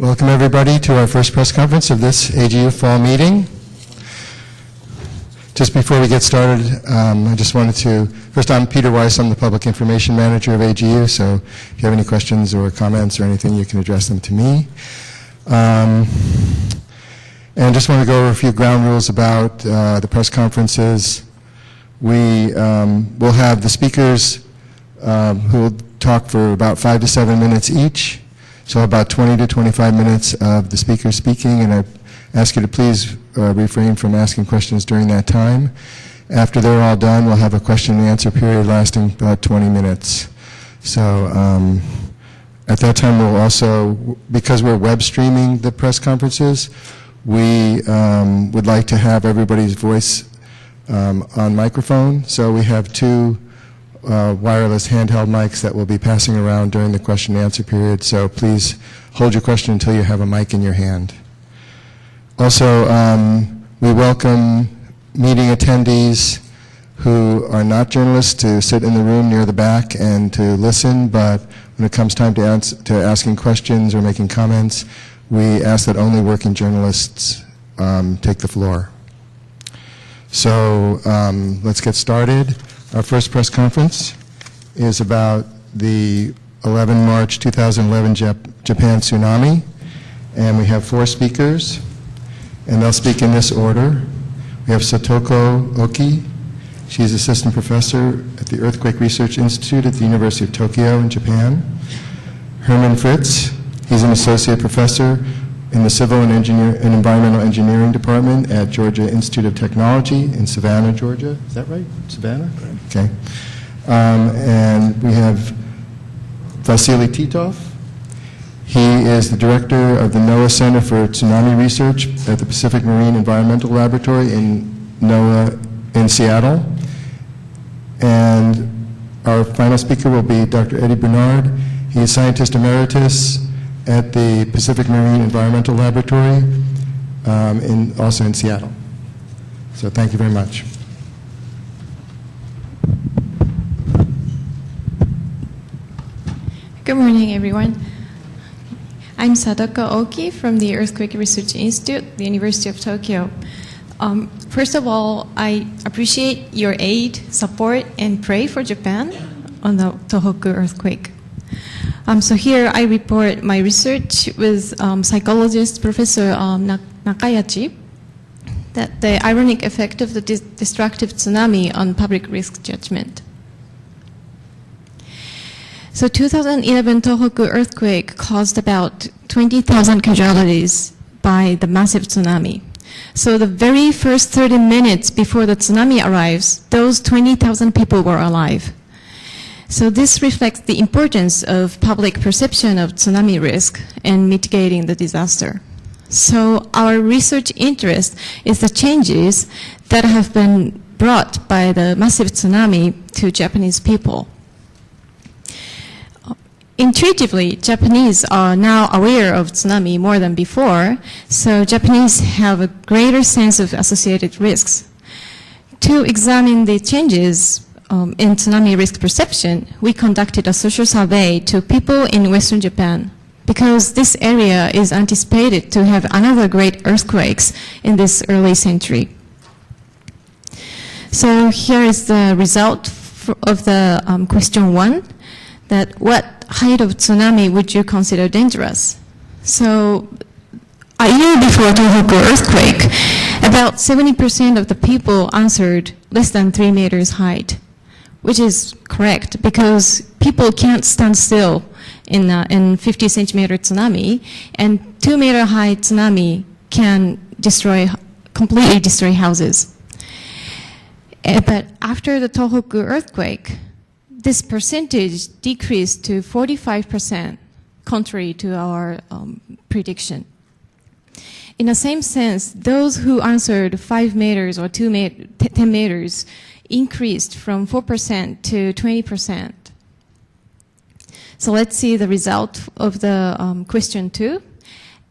Welcome everybody to our first press conference of this AGU fall meeting. Just before we get started, I just wanted to, first I'm Peter Weiss, I'm the Public Information Manager of AGU, so if you have any questions or comments or anything, you can address them to me. And just want to go over a few ground rules about the press conferences. We will have the speakers who will talk for about 5 to 7 minutes each. So about 20 to 25 minutes of the speaker speaking, and I ask you to please refrain from asking questions during that time. After they're all done, we'll have a question and answer period lasting about 20 minutes. So at that time, we'll also, because we're web streaming the press conferences, we would like to have everybody's voice on microphone. So we have two wireless handheld mics that will be passing around during the question and answer period, so please hold your question until you have a mic in your hand. Also, we welcome meeting attendees who are not journalists to sit in the room near the back and to listen, but when it comes time to asking questions or making comments, we ask that only working journalists take the floor. So let's get started. Our first press conference is about the 11 March 2011 Japan tsunami, and we have 4 speakers, and they'll speak in this order. We have Satoko Oki. She's assistant professor at the Earthquake Research Institute at the University of Tokyo in Japan. Herman Fritz. He's an associate professor in the Civil and Environmental Engineering Department at Georgia Institute of Technology in Savannah, Georgia. Is that right? Savannah? Okay. And we have Vasily Titov. He is the director of the NOAA Center for Tsunami Research at the Pacific Marine Environmental Laboratory in NOAA in Seattle. And our final speaker will be Dr. Eddie Bernard. He is scientist emeritus at the Pacific Marine Environmental Laboratory, also in Seattle. So thank you very much. Good morning, everyone. I'm Satoko Oki from the Earthquake Research Institute, the University of Tokyo. First of all, I appreciate your aid, support, and pray for Japan on the Tohoku earthquake. So here I report my research with psychologist Professor Nakayachi, that the ironic effect of the destructive tsunami on public risk judgment. So 2011 Tohoku earthquake caused about 20,000 casualties by the massive tsunami. So the very first 30 minutes before the tsunami arrives, those 20,000 people were alive. So this reflects the importance of public perception of tsunami risk and mitigating the disaster. So our research interest is the changes that have been brought by the massive tsunami to Japanese people. Intuitively, Japanese are now aware of tsunami more than before, so Japanese have a greater sense of associated risks. To examine the changes in tsunami risk perception, we conducted a social survey to people in Western Japan, because this area is anticipated to have another great earthquakes in this early century. So here is the result of the question 1, that what height of tsunami would you consider dangerous? So a year before Tohoku earthquake, about 70% of the people answered less than 3 meters height, which is correct because people can't stand still in 50 centimeter tsunami, and 2 meter high tsunami can completely destroy houses. But after the Tohoku earthquake, this percentage decreased to 45%, contrary to our prediction. In the same sense, those who answered 5 meters or 10 meters increased from 4% to 20%. So let's see the result of the question 2.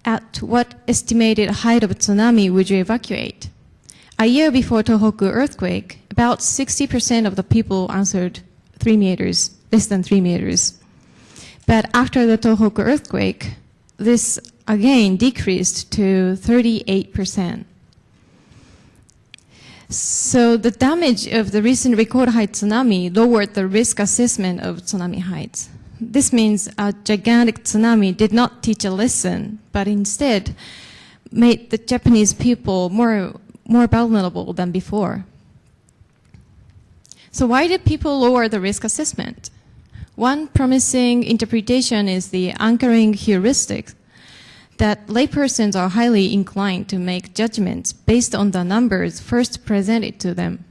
At what estimated height of tsunami would you evacuate? A year before Tohoku earthquake, about 60% of the people answered 3 meters, less than 3 meters. But after the Tohoku earthquake, this again decreased to 38%. So the damage of the recent record height tsunami lowered the risk assessment of tsunami heights. This means a gigantic tsunami did not teach a lesson, but instead made the Japanese people more vulnerable than before. So why did people lower the risk assessment? One promising interpretation is the anchoring heuristic, that laypersons are highly inclined to make judgments based on the numbers first presented to them.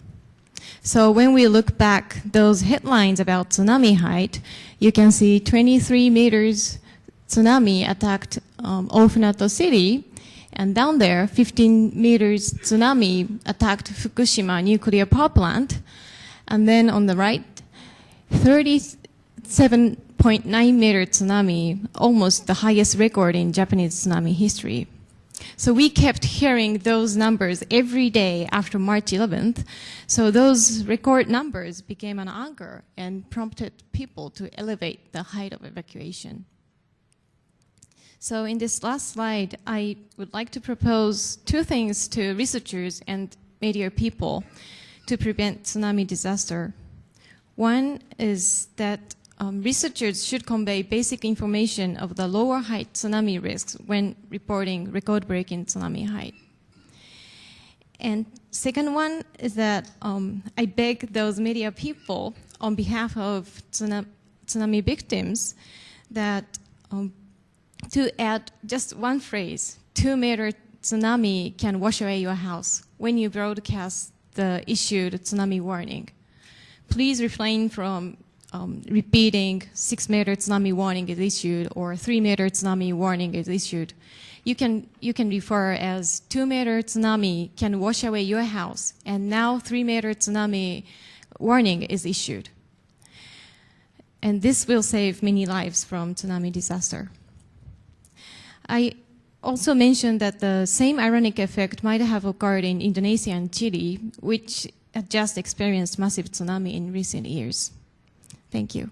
So when we look back those headlines about tsunami height, you can see 23 meters tsunami attacked Ofunato City, and down there 15 meters tsunami attacked Fukushima nuclear power plant, and then on the right 37.9 meter tsunami, almost the highest record in Japanese tsunami history. So we kept hearing those numbers every day after March 11th. So those record numbers became an anchor and prompted people to elevate the height of evacuation. So in this last slide, I would like to propose two things to researchers and media people to prevent tsunami disaster. One is that researchers should convey basic information of the lower height tsunami risks when reporting record-breaking tsunami height. And second one is that I beg those media people on behalf of tsunami victims that to add just one phrase, 2-meter tsunami can wash away your house when you broadcast the issued tsunami warning. Please refrain from repeating 6-meter tsunami warning is issued or 3-meter tsunami warning is issued. You can refer as 2-meter tsunami can wash away your house, and now 3-meter tsunami warning is issued. And this will save many lives from tsunami disaster. I also mentioned that the same ironic effect might have occurred in Indonesia and Chile, which had just experienced massive tsunami in recent years. Thank you.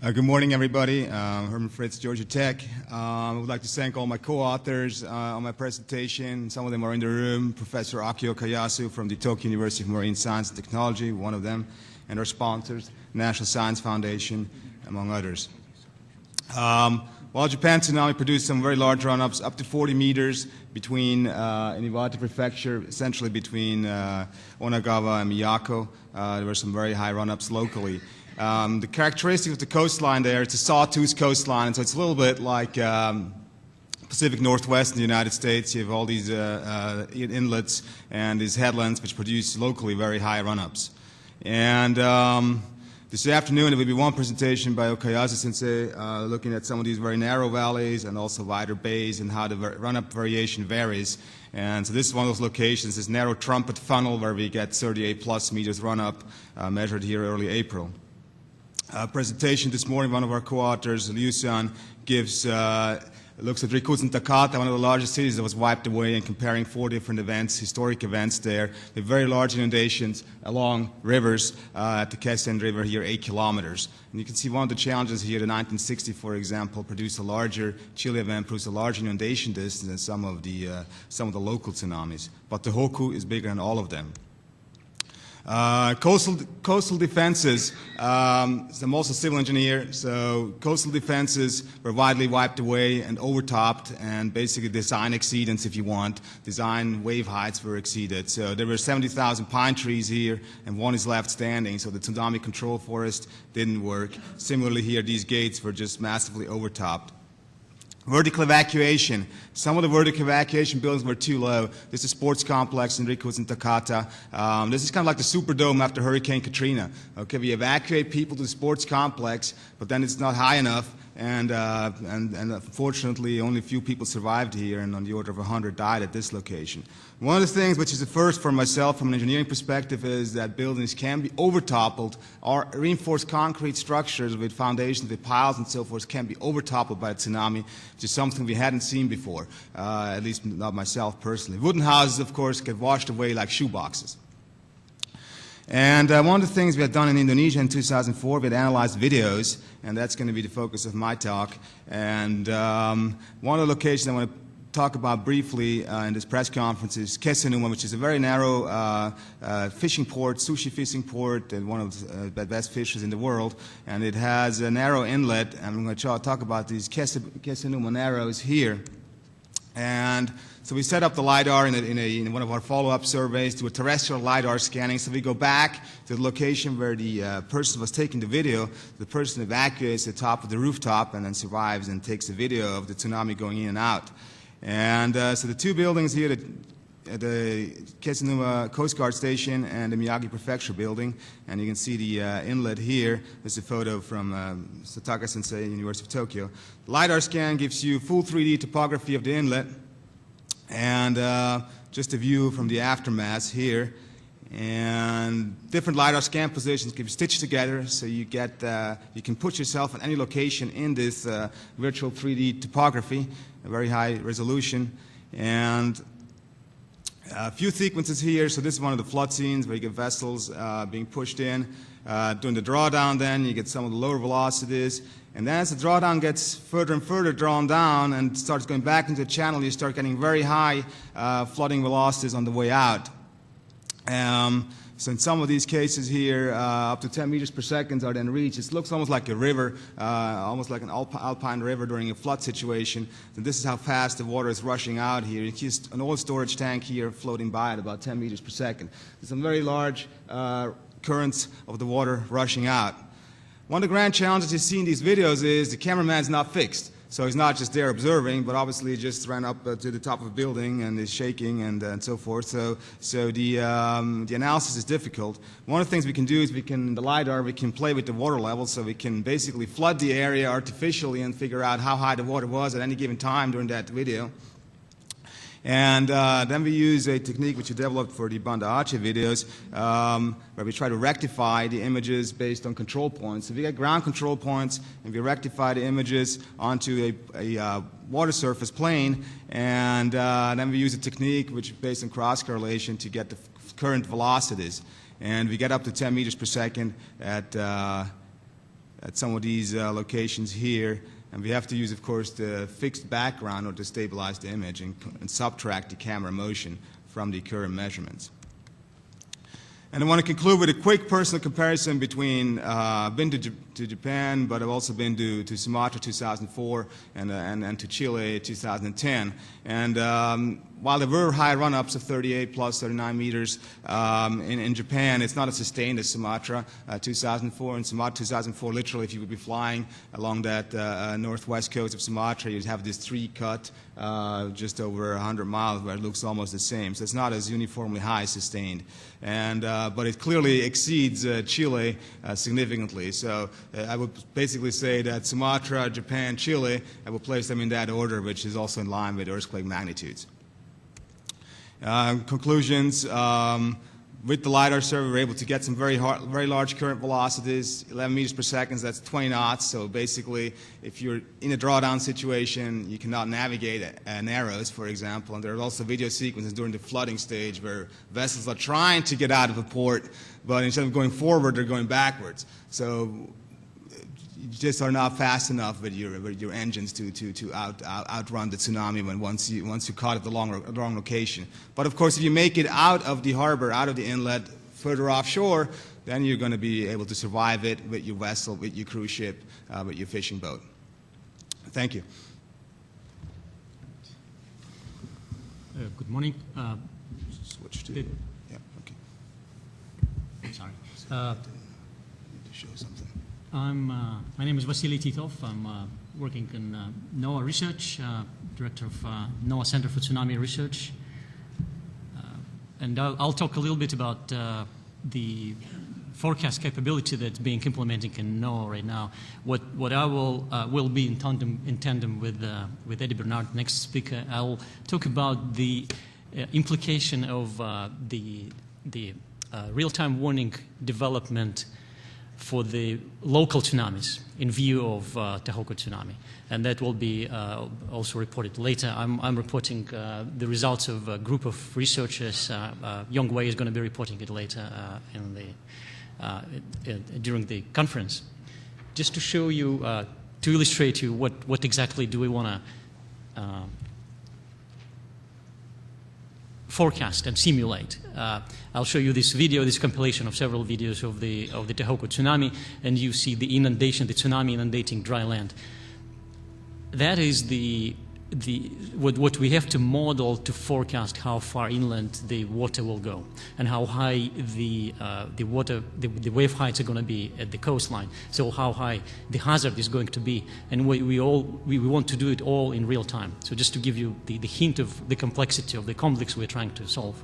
Good morning, everybody. Herman Fritz, Georgia Tech. I would like to thank all my co-authors on my presentation. Some of them are in the room. Professor Akio Kayasu from the Tokyo University of Marine Science and Technology, one of them, and our sponsors, National Science Foundation, among others. While Japan tsunami produced some very large run-ups, up to 40 meters between in Iwate Prefecture, essentially between Onagawa and Miyako, there were some very high run-ups locally. The characteristic of the coastline there, it's a sawtooth coastline, and so it's a little bit like Pacific Northwest in the United States. You have all these inlets and these headlands which produce locally very high run-ups. And this afternoon there will be one presentation by Okayasu Sensei looking at some of these very narrow valleys and also wider bays and how the run-up variation varies. And so this is one of those locations, this narrow trumpet funnel where we get 38 plus meters run-up measured here early April. Presentation this morning, one of our co-authors, Liu-san, looks at Rikuzentakata, one of the largest cities that was wiped away, and comparing 4 different events, historic events there, with very large inundations along rivers at the Kessen River here, 8 kilometers. And you can see one of the challenges here, the 1960, for example, produced a larger, Chile event produced a large inundation distance than some of the local tsunamis. But Tohoku is bigger than all of them. Coastal defenses, I'm also a civil engineer, so coastal defenses were widely wiped away and overtopped, and basically design exceedance, if you want. Design wave heights were exceeded. So there were 70,000 pine trees here, and one is left standing, so the tsunami control forest didn't work. Similarly here, these gates were just massively overtopped. Vertical evacuation. Some of the vertical evacuation buildings were too low. This is a sports complex in Rikuzentakata. This is kind of like the Superdome after Hurricane Katrina. Okay, we evacuate people to the sports complex, but then it's not high enough, and unfortunately only a few people survived here, and on the order of 100 died at this location. One of the things which is a first for myself from an engineering perspective is that buildings can be overtoppled, or reinforced concrete structures with foundations, with piles and so forth can be overtoppled by a tsunami, which is something we hadn't seen before, at least not myself personally. Wooden houses, of course, get washed away like shoeboxes. And one of the things we had done in Indonesia in 2004, we had analyzed videos, and that's going to be the focus of my talk. And one of the locations I want to talk about briefly in this press conference is Kesennuma, which is a very narrow fishing port, sushi fishing port, and one of the best fishers in the world. And it has a narrow inlet, and I'm going to talk about these Kesennuma narrows here. And so we set up the LIDAR in one of our follow-up surveys to a terrestrial LIDAR scanning. So we go back to the location where the person was taking the video. The person evacuates the top of the rooftop and then survives and takes a video of the tsunami going in and out. And so the two buildings here, the Kesennuma Coast Guard Station and the Miyagi Prefecture building, and you can see the inlet here. This is a photo from Sataka Sensei, University of Tokyo. The LIDAR scan gives you full 3D topography of the inlet, and just a view from the aftermath here. And different LIDAR scan positions can be stitched together, so you get you can put yourself at any location in this virtual 3D topography, a very high resolution. And a few sequences here. So this is one of the flood scenes where you get vessels being pushed in. During the drawdown, then you get some of the lower velocities. And then as the drawdown gets further and further drawn down and starts going back into the channel, you start getting very high flooding velocities on the way out. So in some of these cases here, up to 10 meters per second are then reached. It looks almost like a river, almost like an alpine river during a flood situation. So this is how fast the water is rushing out here. It's just an old storage tank here floating by at about 10 meters per second. There's some very large currents of the water rushing out. One of the grand challenges you see in these videos is the cameraman's not fixed. So he's not just there observing, but obviously he just ran up to the top of a building and is shaking and so forth. So the analysis is difficult. One of the things we can do is in the LIDAR, we can play with the water level, so we can basically flood the area artificially and figure out how high the water was at any given time during that video. And then we use a technique which we developed for the Banda Aceh videos, where we try to rectify the images based on control points. So we get ground control points, and we rectify the images onto a water surface plane, and then we use a technique which is based on cross-correlation to get the current velocities. And we get up to 10 meters per second at some of these locations here. And we have to use, of course, the fixed background or to stabilize the image and subtract the camera motion from the current measurements. And I want to conclude with a quick personal comparison between been to Japan, but I've also been to Sumatra 2004 and to Chile 2010. And while there were high run-ups of 38 plus 39 meters in Japan, it's not as sustained as Sumatra 2004. In Sumatra 2004, literally, if you would be flying along that northwest coast of Sumatra, you'd have this tree cut just over 100 miles where it looks almost the same. So it's not as uniformly high sustained. And, but it clearly exceeds Chile significantly. So I would basically say that Sumatra, Japan, Chile, I would place them in that order, which is also in line with earthquake magnitudes. Conclusions. With the LIDAR survey, we're able to get some very large current velocities, 11 meters per second, that's 20 knots. So basically, if you're in a drawdown situation, you cannot navigate narrows, for example. And there are also video sequences during the flooding stage where vessels are trying to get out of a port, but instead of going forward, they're going backwards. So you just are not fast enough with your engines to outrun the tsunami once you caught at the wrong location. But of course, if you make it out of the harbor, out of the inlet, further offshore, then you're going to be able to survive it with your vessel, with your cruise ship, with your fishing boat. Thank you. Good morning. Switch to yeah. Okay. Sorry. Need to show something. My name is Vasily Titov. I'm working in NOAA Research, Director of NOAA Center for Tsunami Research. And I'll talk a little bit about the forecast capability that's being implemented in NOAA right now. What I will be in tandem with Eddie Bernard, next speaker. I'll talk about the implication of the real-time warning development for the local tsunamis in view of Tohoku tsunami. And that will be also reported later. I'm reporting the results of a group of researchers. Yongwei is going to be reporting it later during the conference. Just to show you, to illustrate to you what exactly do we want to forecast and simulate. I'll show you this video, this compilation of several videos of the Tohoku tsunami, and you see the inundation, the tsunami inundating dry land. That is what we have to model to forecast how far inland the water will go and how high the wave heights are going to be at the coastline. So how high the hazard is going to be, and we want to do it all in real time. So just to give you the hint of the complexity of the conflicts we're trying to solve.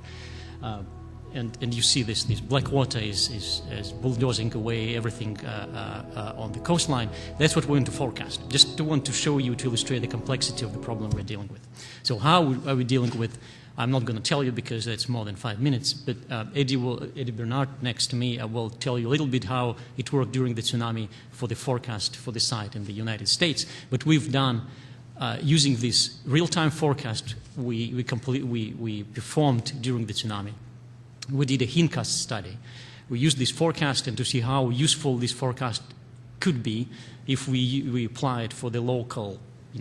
And you see this black water is bulldozing away everything on the coastline. That's what we're going to forecast. Just want to show you, to illustrate the complexity of the problem we're dealing with. So how are we dealing with? I'm not going to tell you because it's more than 5 minutes, but Eddie Bernard next to me will tell you a little bit how it worked during the tsunami for the forecast for the site in the United States. But we've done, using this real-time forecast we performed during the tsunami. We did a hindcast study. We used this forecast and to see how useful this forecast could be if we apply it for the local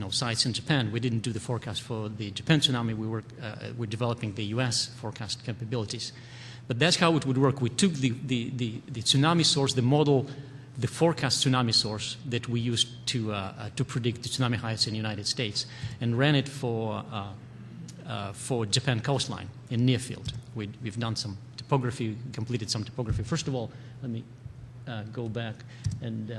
sites in Japan. We didn't do the forecast for the Japan tsunami. We're developing the US forecast capabilities. But that's how it would work. We took the tsunami source, the model, the forecast tsunami source that we used to predict the tsunami heights in the United States, and ran it for Japan coastline in near field. We've done some topography, completed some topography. First of all, let me go back and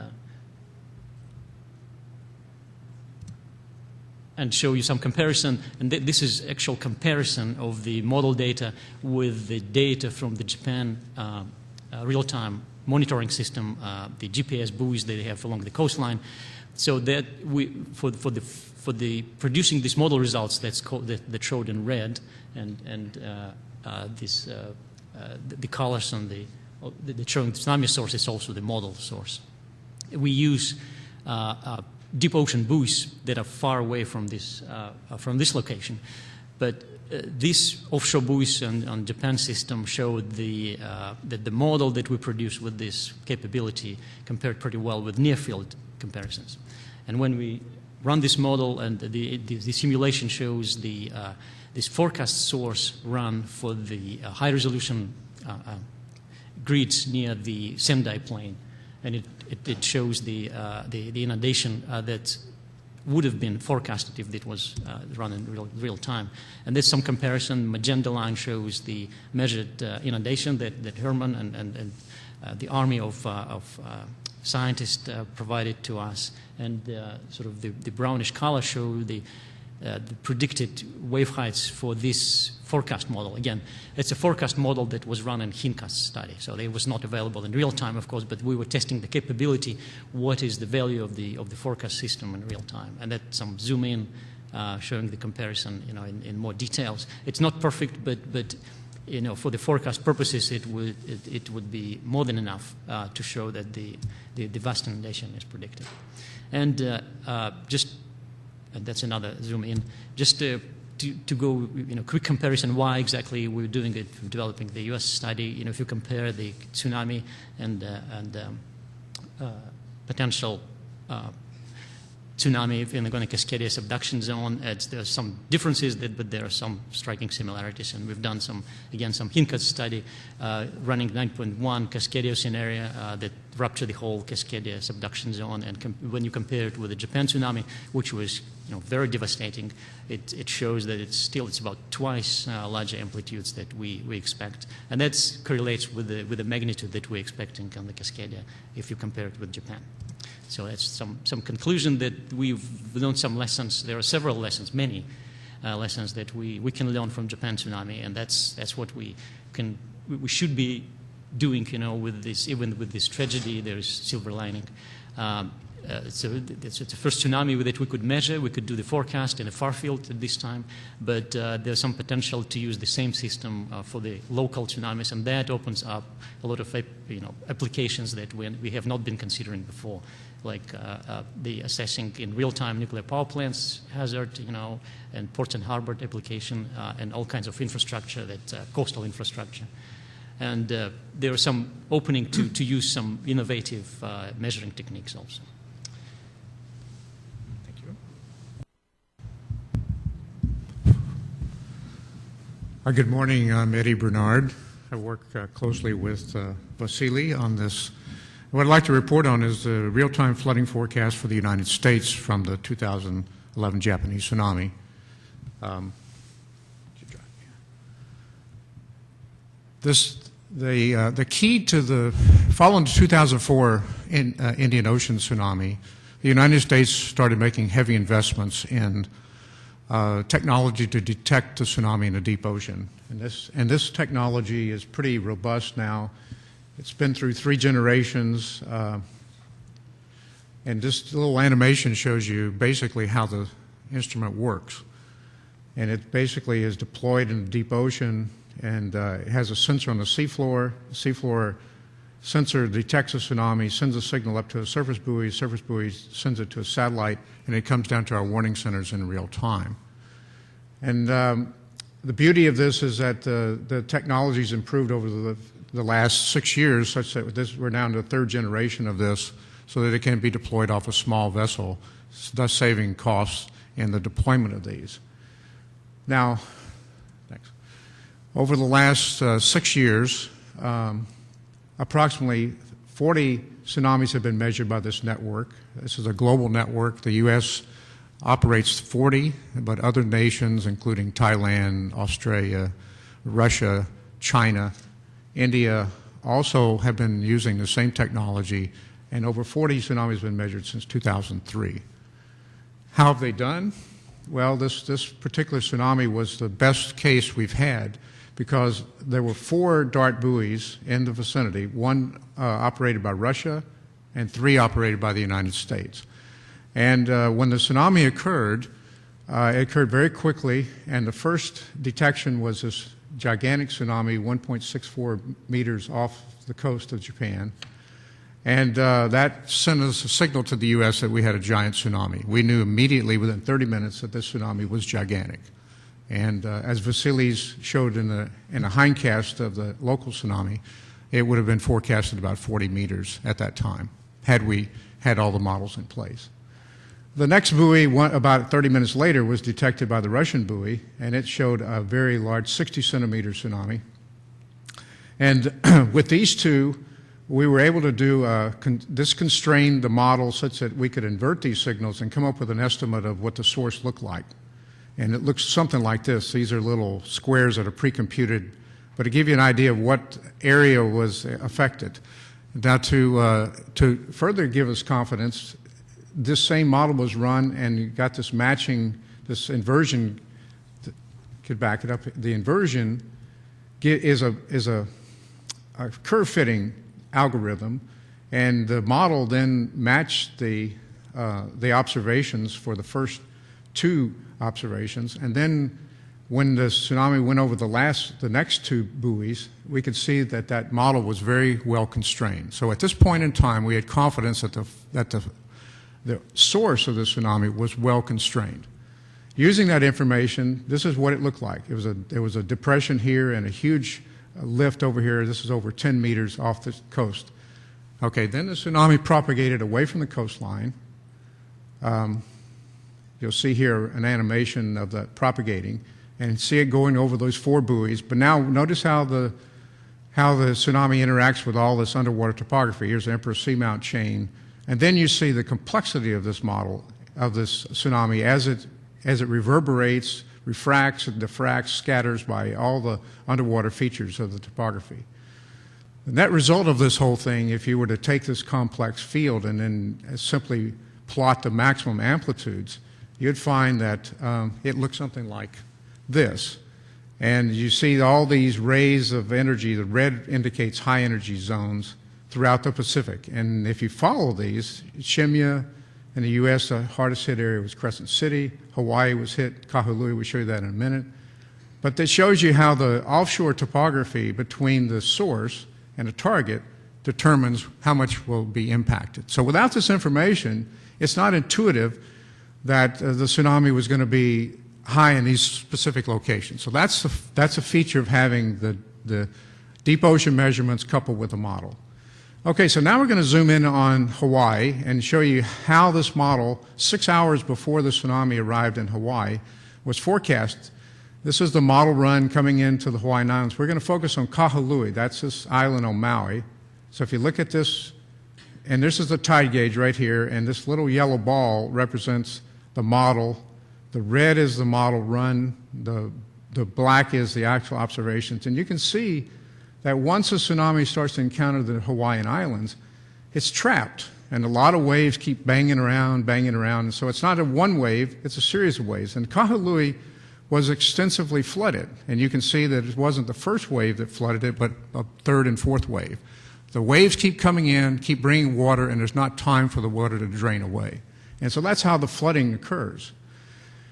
show you some comparison. And this is actual comparison of the model data with the data from the Japan real-time monitoring system, the GPS buoys that they have along the coastline. So that for the producing these model results that showed in red, and the colors on the showing the tsunami source is also the model source. We use deep ocean buoys that are far away from this location, but these offshore buoys on Japan system showed that the model that we produced with this capability compared pretty well with near field comparisons. And when we run this model, and the simulation shows this forecast source run for the high resolution grids near the Sendai plain, and it shows the inundation that would have been forecasted if it was run in real time. And there's some comparison. Magenta line shows the measured inundation that Herman and the army of scientists provided to us, and sort of the brownish color show the predicted wave heights for this forecast model. Again, it's a forecast model that was run in hindcast study, so it was not available in real time, of course, but we were testing the capability, what is the value of the forecast system in real time, and that's some zoom in showing the comparison in more details. It's not perfect, but for the forecast purposes, it would be more than enough to show that the vast inundation is predicted. And and that's another zoom in. Just to go, quick comparison why exactly we're doing it, developing the U.S. study. If you compare the tsunami and potential tsunami in the Cascadia subduction zone, there are some differences, but there are some striking similarities. And we've done some hindcast study running 9.1 Cascadia scenario that ruptured the whole Cascadia subduction zone. And when you compare it with the Japan tsunami, which was very devastating, it shows that it's about twice larger amplitudes that we expect. And that correlates with the magnitude that we're expecting on the Cascadia if you compare it with Japan. So that's some conclusion that we've learned some lessons. There are several lessons, many lessons that we can learn from Japan tsunami, and that's what we should be doing. With this, even with this tragedy, there is silver lining. so it's the first tsunami that we could measure. We could do the forecast in a far field at this time, but there's some potential to use the same system for the local tsunamis, and that opens up a lot of applications that we have not been considering before, like the assessing in real-time nuclear power plants hazard, and ports and harbor application, and all kinds of infrastructure, coastal infrastructure. And there are some opening to use some innovative measuring techniques also. Thank you. Good morning. I'm Eddie Bernard. I work closely with Vasily on this. What I'd like to report on is the real-time flooding forecast for the United States from the 2011 Japanese tsunami. The key to the following the 2004 Indian Ocean tsunami, the United States started making heavy investments in technology to detect the tsunami in the deep ocean. And this technology is pretty robust now. It's been through 3 generations. And this little animation shows you basically how the instrument works. And it basically is deployed in the deep ocean, and it has a sensor on the seafloor. The seafloor sensor detects a tsunami, sends a signal up to a surface buoy sends it to a satellite, and it comes down to our warning centers in real time. And the beauty of this is that the technology's improved over the last 6 years, such that we're now in the 3rd generation of this, so that it can be deployed off a small vessel, thus saving costs in the deployment of these. Now, next. Over the last 6 years, approximately 40 tsunamis have been measured by this network. This is a global network. The U.S. operates 40, but other nations, including Thailand, Australia, Russia, China, India, also have been using the same technology, and over 40 tsunamis have been measured since 2003. How have they done? Well, this particular tsunami was the best case we've had because there were 4 dart buoys in the vicinity, 1 operated by Russia and 3 operated by the United States. And when the tsunami occurred, it occurred very quickly, and the first detection was this gigantic tsunami, 1.64 meters off the coast of Japan. And that sent us a signal to the U.S. that we had a giant tsunami. We knew immediately within 30 minutes that this tsunami was gigantic. And as Vasilis showed in the hindcast of the local tsunami, it would have been forecasted about 40 meters at that time, had we had all the models in place. The next buoy, about 30 minutes later, was detected by the Russian buoy, and it showed a very large 60-centimeter tsunami. And with these 2, we were able to do this constrained the model such that we could invert these signals and come up with an estimate of what the source looked like. And it looks something like this. These are little squares that are pre-computed, but to give you an idea of what area was affected. Now, to further give us confidence, this same model was run, and you got this matching, this inversion. Could back it up. The inversion is a curve-fitting algorithm, and the model then matched the observations for the first 2 observations, and then when the tsunami went over the next 2 buoys, we could see that that model was very well constrained. So at this point in time, we had confidence that the source of the tsunami was well constrained. Using that information, this is what it looked like. There was a depression here and a huge lift over here. This is over 10 meters off the coast. Okay, then the tsunami propagated away from the coastline. You'll see here an animation of that propagating, and see it going over those 4 buoys. But now notice how the tsunami interacts with all this underwater topography. Here's the Emperor Seamount chain. And then you see the complexity of this model, of this tsunami, as it reverberates, refracts, and diffracts, scatters by all the underwater features of the topography. The net result of this whole thing, if you were to take this complex field and then simply plot the maximum amplitudes, you'd find that it looks something like this. And you see all these rays of energy. The red indicates high energy zones. throughout the Pacific. And if you follow these, Shimya in the U.S., the hardest hit area was Crescent City. Hawaii was hit. Kahului, we'll show you that in a minute. But that shows you how the offshore topography between the source and the target determines how much will be impacted. So without this information, it's not intuitive that the tsunami was going to be high in these specific locations. So that's a feature of having the deep ocean measurements coupled with the model. Okay, so now we're going to zoom in on Hawaii and show you how this model, 6 hours before the tsunami arrived in Hawaii, was forecast. This is the model run coming into the Hawaiian Islands. We're going to focus on Kahului. That's this island on Maui. So if you look at this, and this is the tide gauge right here, and this little yellow ball represents the model. The red is the model run. The black is the actual observations. And you can see that once a tsunami starts to encounter the Hawaiian Islands, it's trapped. And a lot of waves keep banging around. And so it's not a one wave, it's a series of waves. And Kahului was extensively flooded. And you can see that it wasn't the first wave that flooded it, but a third and fourth wave. The waves keep coming in, keep bringing water, and there's not time for the water to drain away. And so that's how the flooding occurs.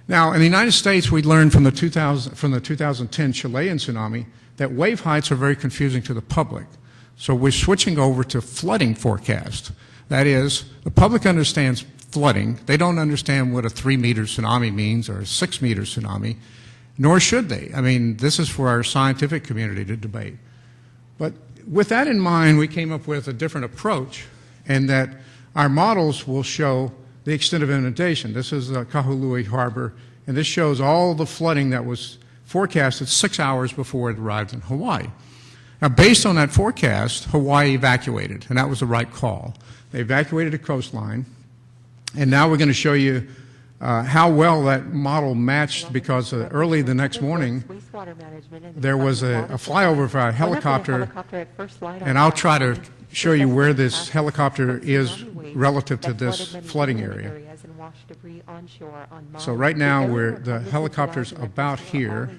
Now, in the United States, we learned from the 2010 Chilean tsunami that wave heights are very confusing to the public. So we're switching over to flooding forecast. That is, the public understands flooding. They don't understand what a 3-meter tsunami means or a 6-meter tsunami, nor should they. I mean, this is for our scientific community to debate. But with that in mind, we came up with a different approach, and that our models will show the extent of inundation. This is Kahului Harbor, and this shows all the flooding that was forecasted 6 hours before it arrived in Hawaii. Now, based on that forecast, Hawaii evacuated, and that was the right call. They evacuated the coastline, and now we're going to show you how well that model matched, because early the next morning there was a flyover for a helicopter, and I'll try to show you where this helicopter is relative to this flooding area. So right now the helicopter's about here.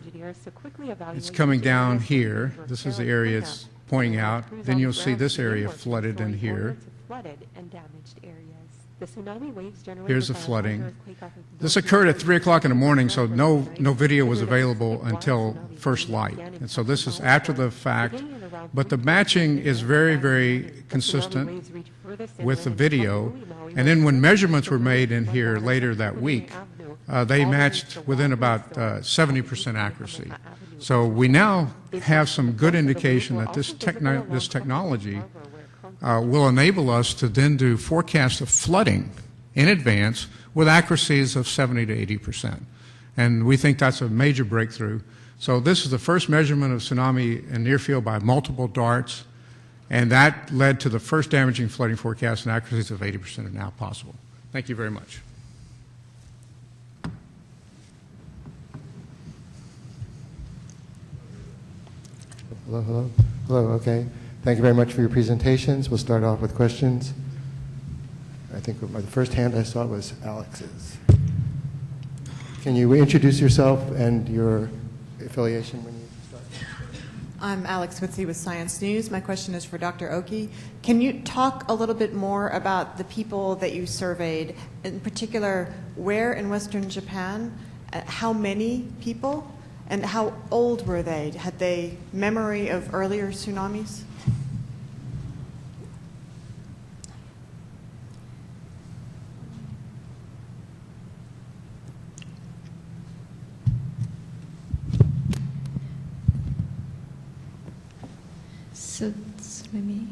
It's coming down here. This is the area it's pointing out. Then you'll see this area flooded in here. Here's the flooding. This occurred at 3 o'clock in the morning, so no video was available until first light. And so this is after the fact, but the matching is very, very consistent with the video. And then when measurements were made in here later that week, they matched within about 70% accuracy. So we now have some good indication that this technology will enable us to then do forecasts of flooding in advance with accuracies of 70 to 80%. And we think that's a major breakthrough. So this is the first measurement of tsunami in near field by multiple darts, and that led to the first damaging flooding forecast, and accuracies of 80% are now possible. Thank you very much. Hello. Okay. Thank you very much for your presentations. We'll start off with questions. I think the first hand I saw was Alex's. Can you introduce yourself and your affiliation when you start? I'm Alex Witzy with Science News. My question is for Dr. Oki. Can you talk a little bit more about the people that you surveyed, in particular, where in Western Japan, how many people, and how old were they? Had they memory of earlier tsunamis? So let me.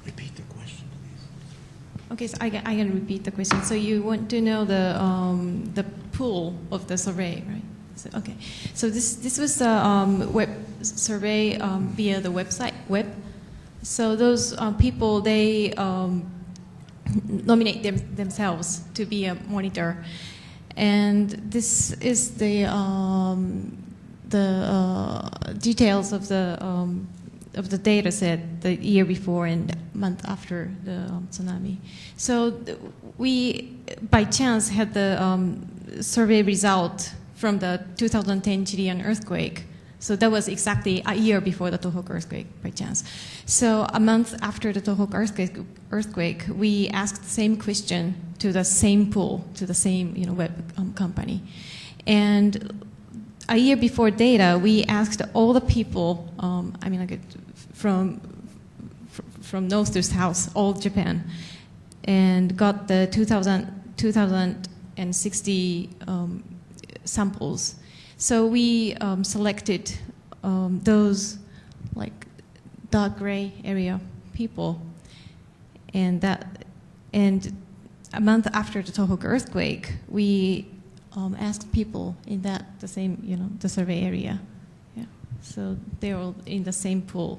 Repeat the question, please. Okay, so I can repeat the question. So you want to know the pool of the survey, right? So, okay. So this was a web survey via the web. So those people, they nominate themselves to be a monitor. And this is the details of the data set the year before and month after the tsunami. So we, by chance, had the survey result from the 2010 Chilean earthquake. So that was exactly a year before the Tohoku earthquake, by chance. So a month after the Tohoku earthquake, we asked the same question to the same pool, to the same web company. And a year before data, we asked all the people, from north to south, all Japan, and got the 2,060 samples. So we selected those like dark gray area people, and a month after the Tohoku earthquake, we asked people in the same the survey area. Yeah, so they were all in the same pool.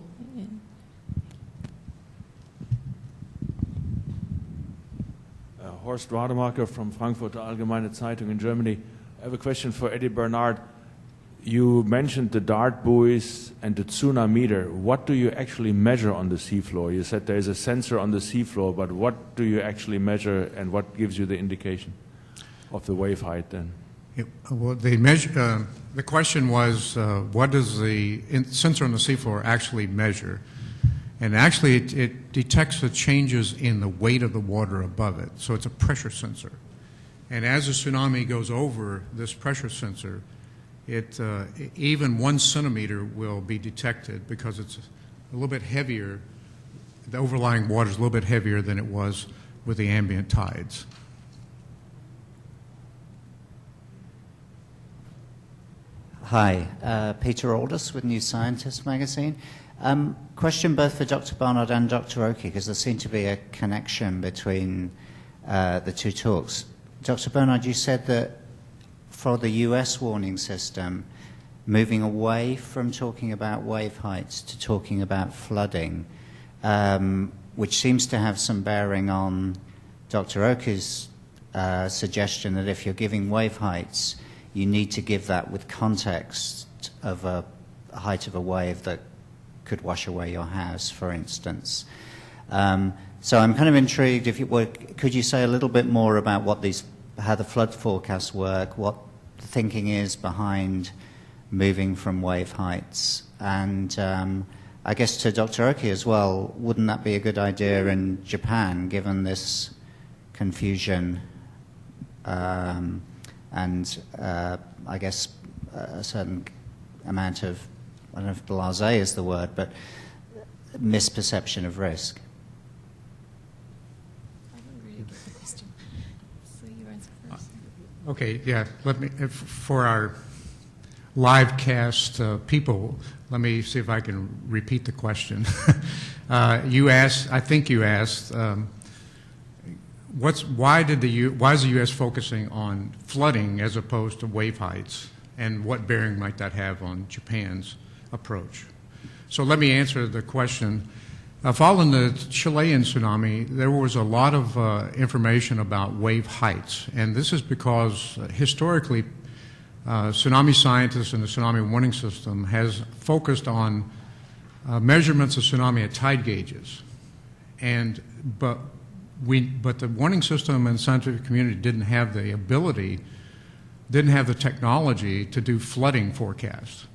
Horst Rademacher from Frankfurter Allgemeine Zeitung in Germany. I have a question for Eddie Bernard. You mentioned the dart buoys and the tsunameter. What do you actually measure on the seafloor? You said there is a sensor on the seafloor, but what do you actually measure and what gives you the indication of the wave height then? Well, the question was, what does the sensor on the seafloor actually measure? And actually, it detects the changes in the weight of the water above it. So it's a pressure sensor. And as a tsunami goes over this pressure sensor, even 1 centimeter will be detected because it's a little bit heavier. The overlying water is a little bit heavier than it was with the ambient tides. Hi, Peter Aldous with New Scientist magazine. Question both for Dr. Barnard and Dr. Oki, because there seemed to be a connection between the two talks. Dr. Barnard, you said that for the US warning system, moving away from talking about wave heights to talking about flooding, which seems to have some bearing on Dr. Oki's suggestion that if you're giving wave heights, you need to give that with context of a height of a wave that could wash away your house, for instance. So I'm kind of intrigued, if you could you say a little bit more about how the flood forecasts work, what the thinking is behind moving from wave heights? And I guess to Dr. Oki as well, wouldn't that be a good idea in Japan, given this confusion and I guess a certain amount of, I don't know if blasé is the word, but misperception of risk? I don't really get the question. So you answer first. Okay, yeah. For our live cast people, let me see if I can repeat the question. You asked, I think you asked, why is the U.S. focusing on flooding as opposed to wave heights, and what bearing might that have on Japan's approach? So let me answer the question. Following the Chilean tsunami, there was a lot of information about wave heights, and this is because historically tsunami scientists and the tsunami warning system has focused on measurements of tsunami at tide gauges, but the warning system and scientific community didn't have the ability, didn't have the technology to do flooding forecasts.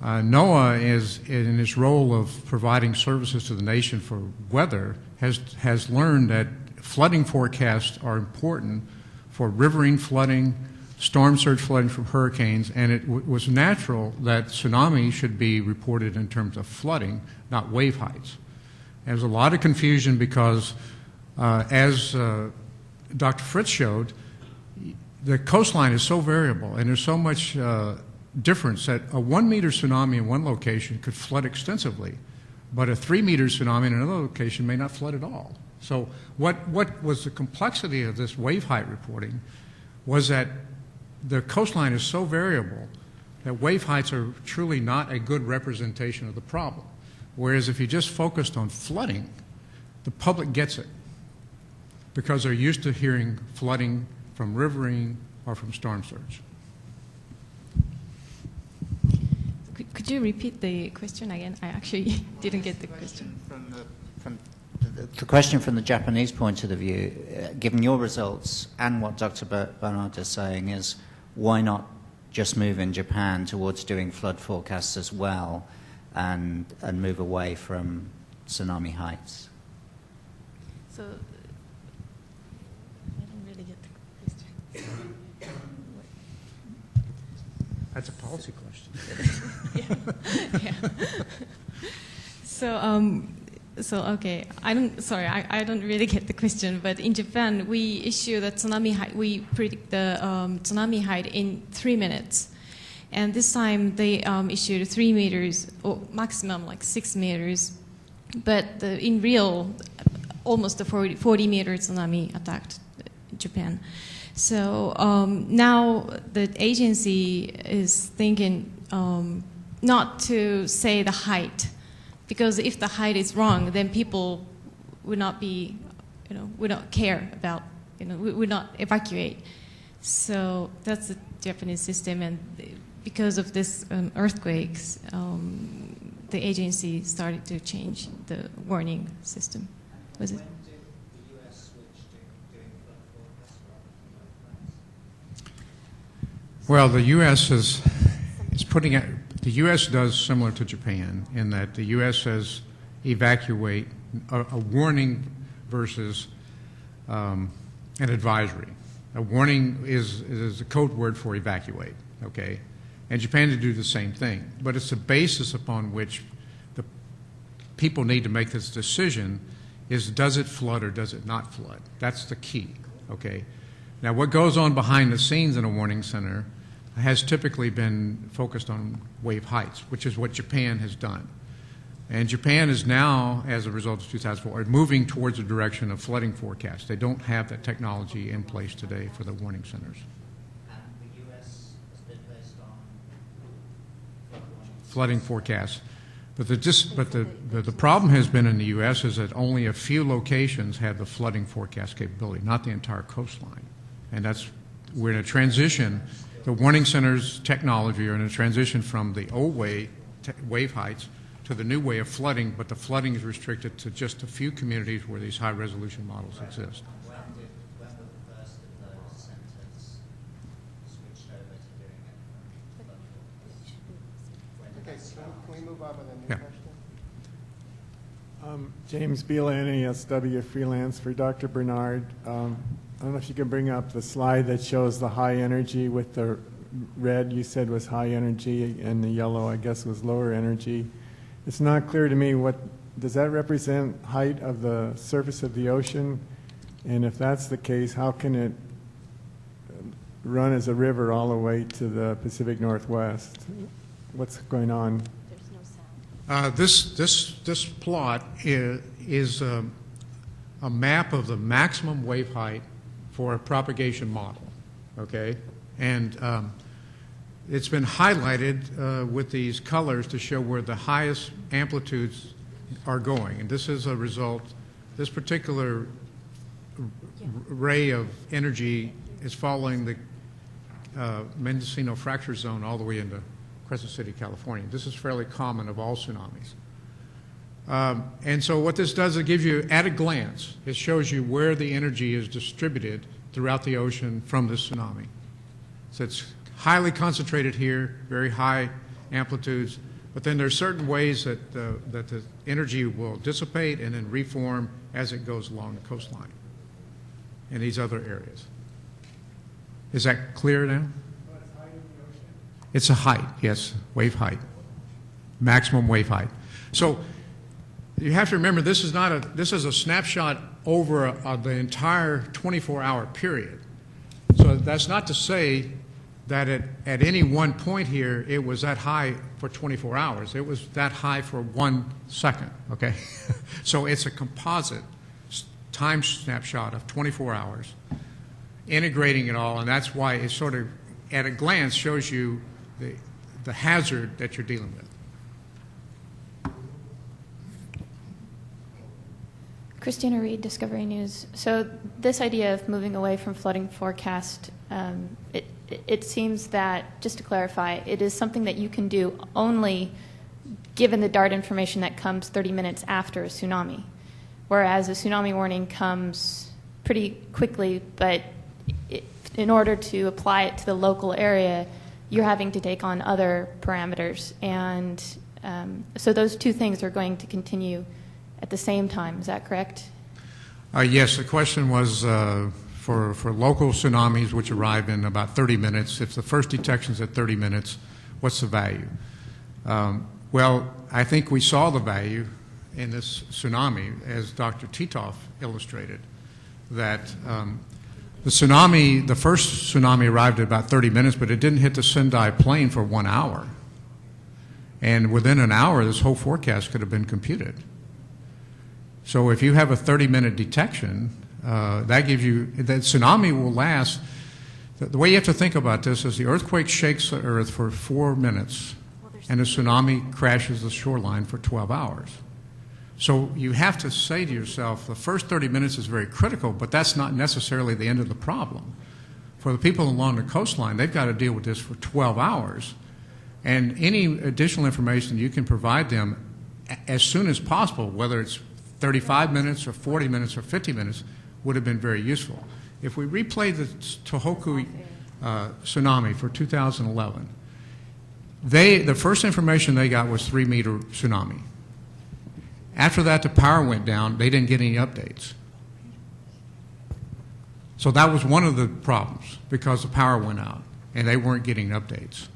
NOAA is in its role of providing services to the nation for weather has learned that flooding forecasts are important for riverine flooding, storm surge flooding from hurricanes, and it was natural that tsunami should be reported in terms of flooding, not wave heights. There's a lot of confusion because as Dr. Fritz showed, the coastline is so variable and there's so much difference that a 1 meter tsunami in one location could flood extensively, but a 3 meter tsunami in another location may not flood at all. So what was the complexity of this wave height reporting was that the coastline is so variable that wave heights are truly not a good representation of the problem. Whereas if you just focused on flooding, the public gets it because they're used to hearing flooding from riverine or from storm surge. Could you repeat the question again? I actually didn't get the question. The question from the Japanese point of view, given your results and what Dr. Barnard is saying, is why not just move in Japan towards doing flood forecasts as well and move away from tsunami heights? So, I don't really get the question. That's a policy question. Yeah. So okay, I don't really get the question, but in Japan, we issue the tsunami height, we predict the tsunami height in 3 minutes. And this time they issued 3 meters, or maximum like 6 meters. But in real, almost a 40-meter tsunami attacked Japan. So now the agency is thinking not to say the height, because if the height is wrong, then people would not be, would not care about, would not evacuate. So that's the Japanese system, and because of this earthquakes, the agency started to change the warning system. Was it? Well, the U.S. is putting it. The U.S. does similar to Japan in that the U.S. says evacuate a warning versus an advisory. A warning is a code word for evacuate. Okay, and Japan to do the same thing, but it's the basis upon which the people need to make this decision is does it flood or does it not flood? That's the key. Okay. Now, what goes on behind the scenes in a warning center has typically been focused on wave heights, which is what Japan has done. And Japan is now, as a result of 2004, moving towards the direction of flooding forecasts. They don't have that technology in place today for the warning centers. And the U.S. has been based on flooding forecasts. But the problem has been in the U.S. is that only a few locations have the flooding forecast capability, not the entire coastline. And we're in a transition. The warning centers technology are in a transition from the old wave heights to the new way of flooding, but the flooding is restricted to just a few communities where these high-resolution models exist. when were the first of those centers switched over to doing it? Okay, can we move on with a new Yeah. question? James Beal, NASW freelance for Dr. Bernard. I don't know if you can bring up the slide that shows the high energy with the red you said was high energy and the yellow I guess was lower energy. It's not clear to me does that represent height of the surface of the ocean? And if that's the case, how can it run as a river all the way to the Pacific Northwest? What's going on? This plot is a map of the maximum wave height for a propagation model, okay? And it's been highlighted with these colors to show where the highest amplitudes are going. And this is a result, this particular ray of energy is following the Mendocino fracture zone all the way into Crescent City, California. This is fairly common of all tsunamis. And so what this does, it gives you, at a glance, it shows you where the energy is distributed throughout the ocean from this tsunami. So it's highly concentrated here, very high amplitudes, but then there are certain ways that the energy will dissipate and then reform as it goes along the coastline in these other areas. Is that clear now? It's a height, yes, wave height, maximum wave height. So you have to remember this is a snapshot over the entire 24-hour period. So that's not to say that at any one point here it was that high for 24 hours. It was that high for 1 second, okay? So it's a composite time snapshot of 24 hours, integrating it all, and that's why it sort of, at a glance, shows you the hazard that you're dealing with. Christina Reed, Discovery News. So this idea of moving away from flooding forecast, it seems that, just to clarify, it is something that you can do only given the DART information that comes 30 minutes after a tsunami, whereas a tsunami warning comes pretty quickly, but in order to apply it to the local area, you're having to take on other parameters. And so those two things are going to continue at the same time. Is that correct? Yes, the question was for local tsunamis which arrive in about 30 minutes, if the first detection is at 30 minutes, what's the value? Well, I think we saw the value in this tsunami, as Dr. Titov illustrated, that the first tsunami arrived at about 30 minutes, but it didn't hit the Sendai plain for 1 hour. And within an hour, this whole forecast could have been computed. So if you have a 30-minute detection, that gives you, the tsunami will last. The way you have to think about this is the earthquake shakes the earth for 4 minutes, and the tsunami crashes the shoreline for 12 hours. So you have to say to yourself, the first 30 minutes is very critical, but that's not necessarily the end of the problem. For the people along the coastline, they've got to deal with this for 12 hours. And any additional information you can provide them as soon as possible, whether it's 35 minutes or 40 minutes or 50 minutes, would have been very useful. If we replay the Tohoku tsunami for 2011, the first information they got was 3-meter tsunami. After that, the power went down. They didn't get any updates. So that was one of the problems, because the power went out and they weren't getting updates.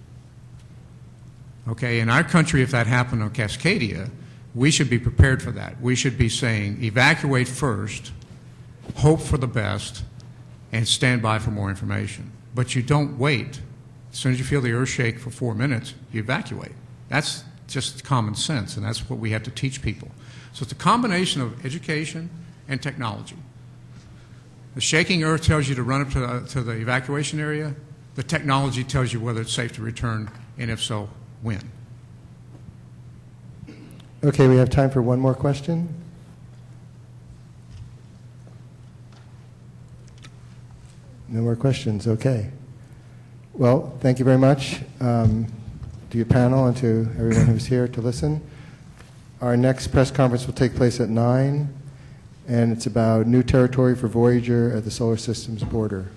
Okay, in our country, if that happened on Cascadia, we should be prepared for that. We should be saying, evacuate first, hope for the best, and stand by for more information. But you don't wait. As soon as you feel the earth shake for 4 minutes, you evacuate. That's just common sense, and that's what we have to teach people. So it's a combination of education and technology. The shaking earth tells you to run up to the evacuation area. The technology tells you whether it's safe to return, and if so, when. Okay, we have time for one more question. No more questions, okay. Well, thank you very much to your panel and to everyone who's here to listen. Our next press conference will take place at 9, and it's about new territory for Voyager at the solar system's border.